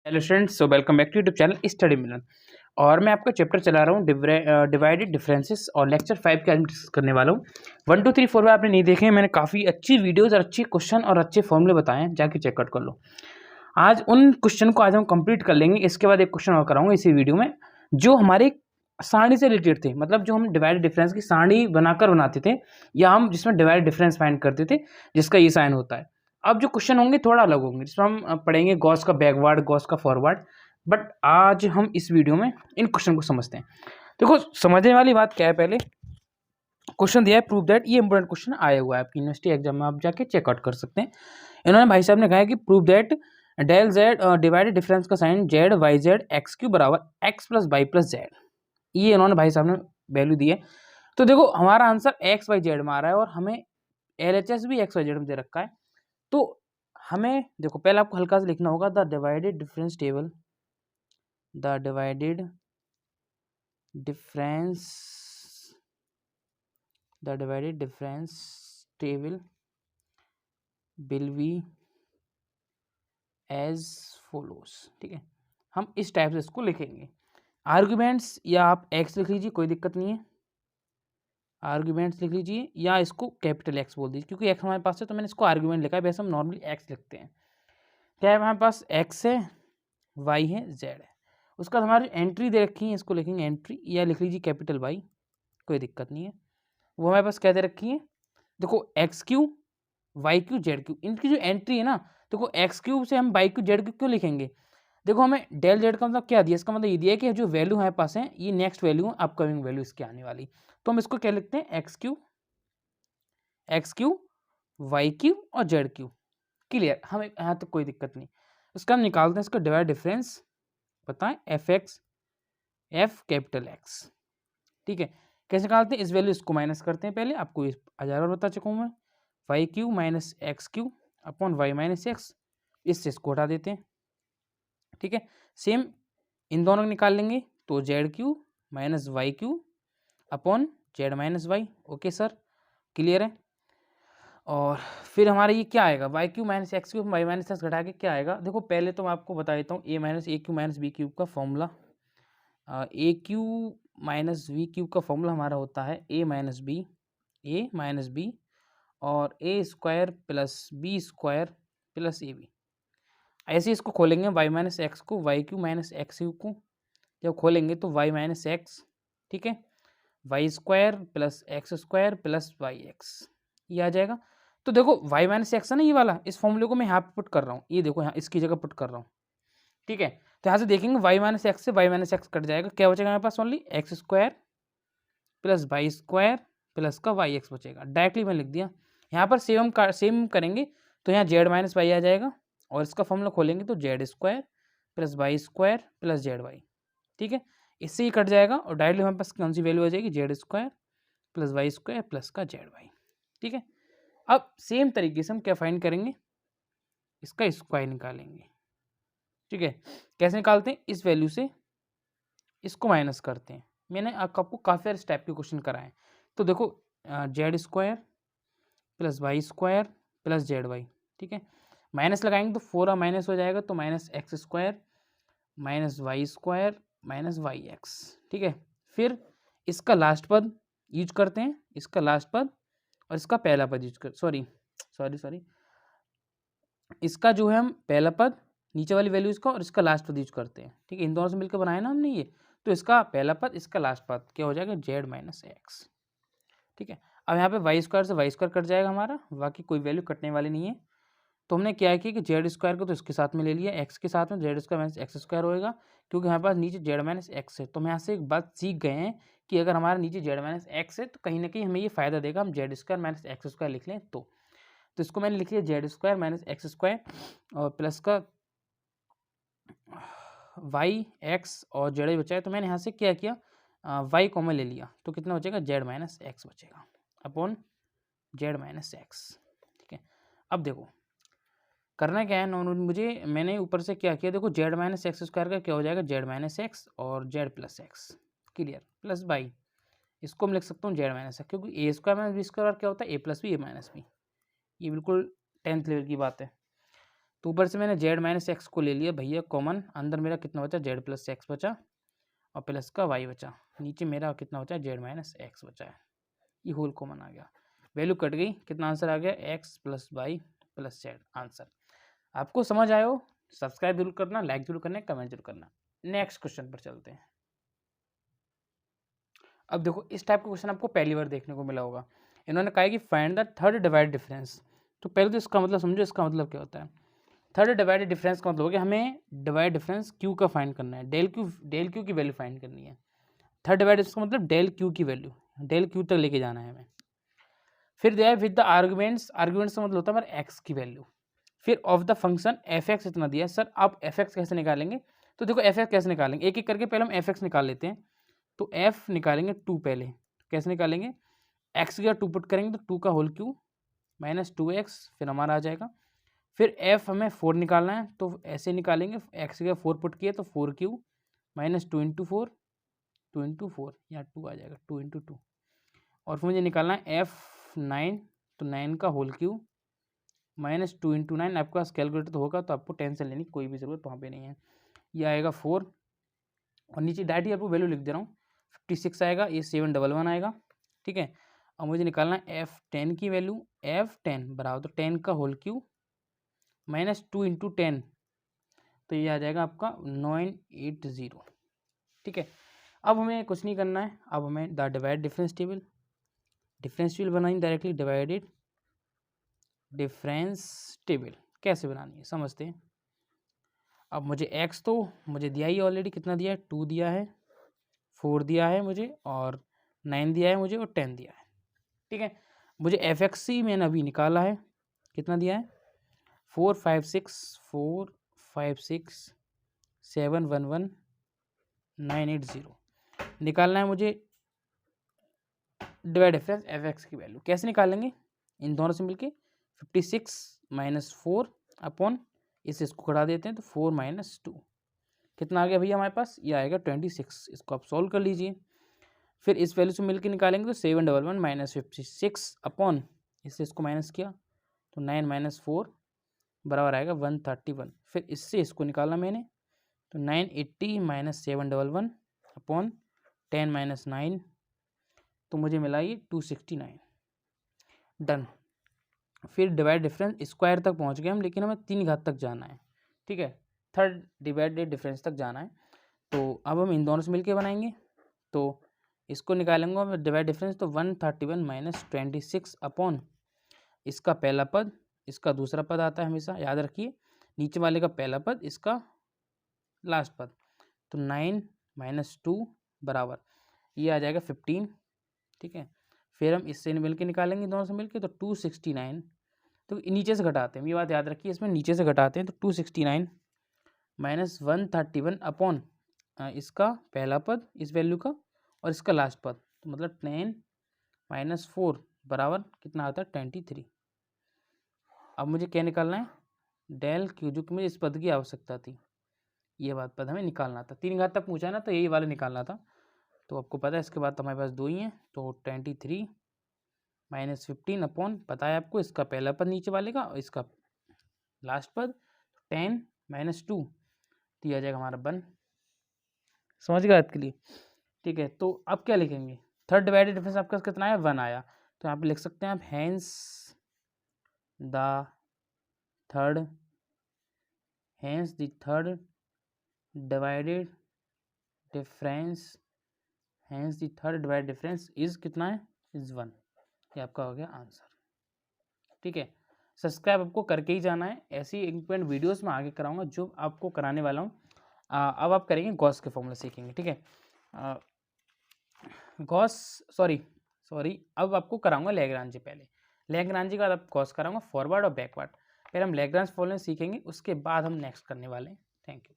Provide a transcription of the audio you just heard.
Hello students, so welcome back to YouTube channel study Milan. और मैं आपका चैप्टर चला रहा हूँ डिवाइडेड डिफरेंसेस और लेक्चर 5 के आज डिस्कस करने वाला हूँ। 1 2 3 4 में आपने नहीं देखे हैं, मैंने काफ़ी अच्छी वीडियोस और अच्छे क्वेश्चन और अच्छे फॉर्मूले बताए हैं, जाके चेकआउट कर लो। आज उन क्वेश्चन को आज हम कंप्लीट कर लेंगे। इसके बाद एक क्वेश्चन और कराऊंगा इसी वीडियो में, जो हमारे सारणी से रिलेटेड थे, मतलब जो हम डिवाइडेड डिफरेंस की सारणी बनाकर बनाते थे, या हम जिसमें डिवाइडेड डिफरेंस फाइंड करते थे, जिसका ये साइन होता है। अब जो क्वेश्चन होंगे थोड़ा अलग होंगे, जिसमें हम पढ़ेंगे गॉस का बैकवर्ड, गॉस का फॉरवर्ड। बट आज हम इस वीडियो में इन क्वेश्चन को समझते हैं। देखो, समझने वाली बात क्या है, पहले क्वेश्चन दिया है प्रूव दैट, ये इंपॉर्टेंट क्वेश्चन आया हुआ है आपकी यूनिवर्सिटी एग्जाम में, आप जाके चेकआउट कर सकते हैं। इन्होंने भाई साहब ने कहा है कि prove that del Z divided difference का sign Z Y Z X Q बराबर X plus Y plus Z, ये इन्होंने भाई साहब ने वैल्यू दी है। तो देखो, हमारा आंसर एक्स वाई जेड में आ रहा है और हमें LHS भी एक्स वाई जेड में दे रखा है। तो हमें देखो, पहले आपको हल्का से लिखना होगा the divided difference table, the divided difference table will be as follows. ठीक है, हम इस टाइप से इसको लिखेंगे। आर्ग्यूमेंट्स या आप एक्स लिख लीजिए, कोई दिक्कत नहीं है, आर्ग्यूमेंट्स लिख लीजिए, या इसको कैपिटल एक्स बोल दीजिए, क्योंकि एक्स हमारे पास है तो मैंने इसको आर्ग्यूमेंट लिखा है। वैसे हम नॉर्मली एक्स लिखते हैं। क्या है हमारे पास, एक्स है, वाई है, जेड है। उसका हमारी एंट्री दे रखी है, इसको लिखेंगे एंट्री, या लिख लीजिए कैपिटल वाई, कोई दिक्कत नहीं है। वो हमारे पास क्या दे रखी है, देखो x q y q z q, इनकी जो एंट्री है ना, देखो एक्स क्यू से हम वाई क्यू जेड क्यू क्यों लिखेंगे। देखो, हमें डेल जेड का मतलब क्या दिया, इसका मतलब ये दिया है कि जो वैल्यू हमारे पास है ये नेक्स्ट वैल्यू है, अपकमिंग वैल्यू इसकी आने वाली। तो हम इसको क्या लिखते हैं, एक्स क्यू वाई क्यू और जेड क्यू। क्लियर, हमें यहाँ तक कोई दिक्कत नहीं। उसका हम निकालते हैं इसका डिवाइड डिफरेंस, बताएं F x F capital x. ठीक है, कैसे निकालते हैं, इस वैल्यू इसको माइनस करते हैं। पहले आपको इस 1000 बार बता चुका हूँ मैं, y Q minus x q upon y minus x, इससे इसको हटा देते हैं। ठीक है, सेम इन दोनों को निकाल लेंगे, तो z q minus y q upon z minus y. Okay sir, clear है। और फिर हमारा ये क्या आएगा, y Q minus x q y minus x घटा के क्या आएगा। देखो, पहले तो मैं आपको बता देता हूँ A minus A Q minus B cube का formula. A Q minus V cube का फॉर्मूला हमारा होता है ए माइनस बी और A square plus B square plus A B. ऐसे इसको खोलेंगे, वाई माइनस एक्स को Y Q minus x Q को जब खोलेंगे तो वाई माइनस एक्स, ठीक है, Y square plus X square plus Y X, ये आ जाएगा। तो देखो, वाई माइनस एक्स है ना ये वाला, इस फॉर्मूले को मैं यहाँ पे पुट कर रहा हूँ, ये देखो यहाँ इसकी जगह पुट कर रहा हूँ। ठीक है, तो यहाँ से देखेंगे वाई माइनस एक्स से वाई माइनस एक्स कट जाएगा, क्या बचेगा हमारे पास, only X square plus Y square plus का वाई एक्स बचेगा। डायरेक्टली मैंने लिख दिया। यहाँ पर सेम करेंगे तो यहाँ जेड माइनस वाई आ जाएगा, और इसका फॉर्मूला खोलेंगे तो z square plus Y square plus z y. ठीक है, इससे ही कट जाएगा और डायरेक्टली हमारे पास कौन सी वैल्यू आ जाएगी, z square plus Y square plus का जेड वाई। ठीक है, अब सेम तरीके से हम क्या फाइंड करेंगे, इसका स्क्वायर निकालेंगे। ठीक है, कैसे निकालते हैं, इस वैल्यू से इसको माइनस करते हैं। मैंने आपको काफ़ी सारे स्टेप के क्वेश्चन कराए। तो देखो, z square plus Y square plus z y, ठीक है, माइनस लगाएंगे तो 4 माइनस हो जाएगा, तो minus x square minus y square minus y x. ठीक है, फिर इसका लास्ट पद यूज करते हैं, इसका लास्ट पद और इसका पहला पद यूज कर सॉरी इसका जो है हम पहला पद नीचे वाली वैल्यूज का और इसका लास्ट पद यूज करते हैं। ठीक है, इन दोनों से मिलकर बनाया ना हमने ये, तो इसका पहला पद इसका लास्ट पद क्या हो जाएगा, जेड माइनस एक्स। ठीक है, अब यहाँ पे वाई स्क्वायर से वाई स्क्वायर कट जाएगा हमारा, बाकी कोई वैल्यू कटने वाली नहीं है। तो हमने क्या किया कि जेड स्क्वायर को तो इसके साथ में ले लिया, एक्स के साथ में Z square minus x square होएगा, क्योंकि हमारे पास नीचे जेड माइनस एक्स है। तो हम यहाँ से एक बात सीख गए हैं कि अगर हमारे नीचे जेड माइनस एक्स है तो कहीं ना कहीं हमें ये फायदा देगा, हम Z square minus x square लिख लें तो इसको मैंने लिख लिया Z square minus x square और प्लस का वाई एक्स और जेड बचा है। तो मैंने यहाँ से क्या किया, वाई कॉमन ले लिया, तो कितना बचेगा, जेड माइनस एक्स बचेगा अपॉन जेड माइनस एक्स। ठीक है, अब देखो करना क्या है, मुझे मैंने ऊपर से क्या किया, देखो जेड माइनस एक्स स्क्वायर का क्या हो जाएगा, जेड माइनस एक्स और Z plus x, clear, plus by इसको मैं लिख सकता हूँ जेड माइनस एक्स, क्योंकि ए स्क्वायर माइनस बी स्क्वायर क्या होता है, ए प्लस बी ए माइनस बी, ये बिल्कुल 10th लेवल की बात है। तो ऊपर से मैंने जेड माइनस एक्स को ले लिया भैया कॉमन, अंदर मेरा कितना बचा जेड प्लस एक्स बचा और प्लस का वाई बचा, नीचे मेरा कितना बचा जेड माइनस एक्स बचा है, ये होल कॉमन आ गया, वैल्यू कट गई, कितना आंसर आ गया x plus Y plus z answer. आपको समझ आए हो? सब्सक्राइब जरूर करना, लाइक जरूर करना, कमेंट जरूर करना। नेक्स्ट क्वेश्चन पर चलते हैं। अब देखो इस टाइप का क्वेश्चन आपको पहली बार देखने को मिला होगा। इन्होंने कहा है कि find the third divide difference. तो पहले तो इसका मतलब समझो, इसका मतलब क्या होता है। थर्ड डिवाइडेड डिफरेंस का मतलब हो गया हमें डिवाइड डिफरेंस क्यू का फाइंड करना है, डेल क्यू की वैल्यू फाइंड करनी है। थर्ड डिवाइड इसका मतलब डेल क्यू की वैल्यू, डेल क्यू तक लेके जाना है हमें। फिर दिया है विद द आर्गुमेंट्स, आर्गुमेंट्स का मतलब होता है हमारे एक्स की वैल्यू। फिर of the function F x इतना दिया है। सर आप एफ एक्स कैसे निकालेंगे? तो देखो एफ एक्स कैसे निकालेंगे, एक एक करके पहले हम एफ एक्स निकाल लेते हैं। तो एफ निकालेंगे 2 पहले, कैसे निकालेंगे, एक्स का 2 पुट करेंगे तो 2 का होल क्यू माइनस 2x, फिर हमारा आ जाएगा। फिर एफ हमें 4 निकालना है तो ऐसे निकालेंगे, एक्स का 4 पुट किए तो 4 क्यू माइनस 2 इंटू 4, 2 इंटू 4 यहाँ 2 आ जाएगा, 2 इंटू 2। और फिर मुझे निकालना है F9, तो 9 का होल क्यू माइनस 2 इंटू 9। आपके पास कैलकुलेटर तो होगा तो आपको टेंशन लेने की कोई भी ज़रूरत वहाँ पे नहीं है। ये आएगा 4 और नीचे डायरेक्ट आपको वैल्यू लिख दे रहा हूँ, 56 आएगा, ये 711 आएगा। ठीक है, अब मुझे निकालना है F10 की वैल्यू, F10 बराबर तो 10 का होल क्यू माइनस 2 इंटू 10, तो ये आ जाएगा आपका 980। ठीक है, अब हमें कुछ नहीं करना है, अब हमें द डिवाइड डिफरेंस टेबल बनाएंगे डायरेक्टली। डिवाइडेड डिफरेंस टेबल कैसे बनानी है समझते हैं। अब मुझे x तो मुझे दिया ही ऑलरेडी, कितना दिया है 2 दिया है, 4 दिया है मुझे और 9 दिया है मुझे और 10 दिया है। ठीक है, मुझे एफ एक्स ही मैंने अभी निकाला है, कितना दिया है 4 5 6 7 1 1 9 8 0 निकालना है मुझे डिवाइड डिफरेंस एफ एक्स की वैल्यू। कैसे निकालेंगे, इन दोनों से मिलके 56 माइनस 4 अपॉन इसको घटा देते हैं तो 4 माइनस 2, कितना आ गया भैया हमारे पास, ये आएगा 26। इसको आप सॉल्व कर लीजिए। फिर इस वैल्यू से मिलके निकालेंगे तो 711 माइनस 56 अपॉन इससे इसको माइनस किया तो 9 माइनस 4 बराबर आएगा 131। फिर इससे इसको निकाला मैंने तो 980 माइनस 711 अपॉन 10 माइनस 9, तो मुझे मिला ये 269। डन। फिर डिवाइड डिफरेंस स्क्वायर तक पहुंच गए हम, लेकिन हमें 3 घात तक जाना है। ठीक है, थर्ड डिवाइडेड डिफरेंस तक जाना है। तो अब हम इन दोनों से मिलके बनाएंगे, तो इसको निकालेंगे हम डिवाइड डिफरेंस तो 131 माइनस 26 अपॉन इसका पहला पद, इसका दूसरा पद आता है हमेशा याद रखिए, नीचे वाले का पहला पद, इसका लास्ट पद, तो 9 माइनस 2 बराबर ये आ जाएगा 15। ठीक है, फिर हम इससे मिलके निकालेंगे दोनों से मिलके तो 269, तो नीचे से घटाते हैं, ये बात याद रखिए, इसमें नीचे से घटाते हैं तो 269 माइनस 131 अपॉन इसका पहला पद इस वैल्यू का और इसका लास्ट पद, तो मतलब 10 माइनस 4 बराबर कितना आता है 23। अब मुझे क्या निकालना है, डेल क्यू, जो कि मुझे इस पद की आवश्यकता थी, ये बात पद हमें निकालना था। 3 घात तक पूछा ना तो यही वाला निकालना था, तो आपको पता है इसके बाद तो हमारे पास 2 ही हैं, तो 23 माइनस 15 अपॉन पता है आपको इसका पहला पद नीचे वाले का और इसका लास्ट पद 10 माइनस 2, तो यह आ जाएगा हमारा 1। समझ गए बात के लिए। ठीक है, तो अब क्या लिखेंगे, थर्ड डिवाइडेड डिफरेंस आपका कितना आया 1 आया, तो यहाँ पे लिख सकते हैं आप hence the third divided difference is कितना है, इज 1। ये आपका हो गया आंसर। ठीक है, सब्सक्राइब आपको करके ही जाना है, ऐसी इंपॉर्टेंट वीडियोस में आगे कराऊंगा जो आपको कराने वाला हूँ। अब आप करेंगे गॉस के फॉर्मूला सीखेंगे। ठीक है, अब आपको कराऊंगा लैग्रांज, पहले लैग्रांज के बाद आप गॉस कराऊंगा फॉरवर्ड और बैकवर्ड। पहले हम लैग्रांज फॉर्मूला सीखेंगे, उसके बाद हम नेक्स्ट करने वाले हैं। Thank you.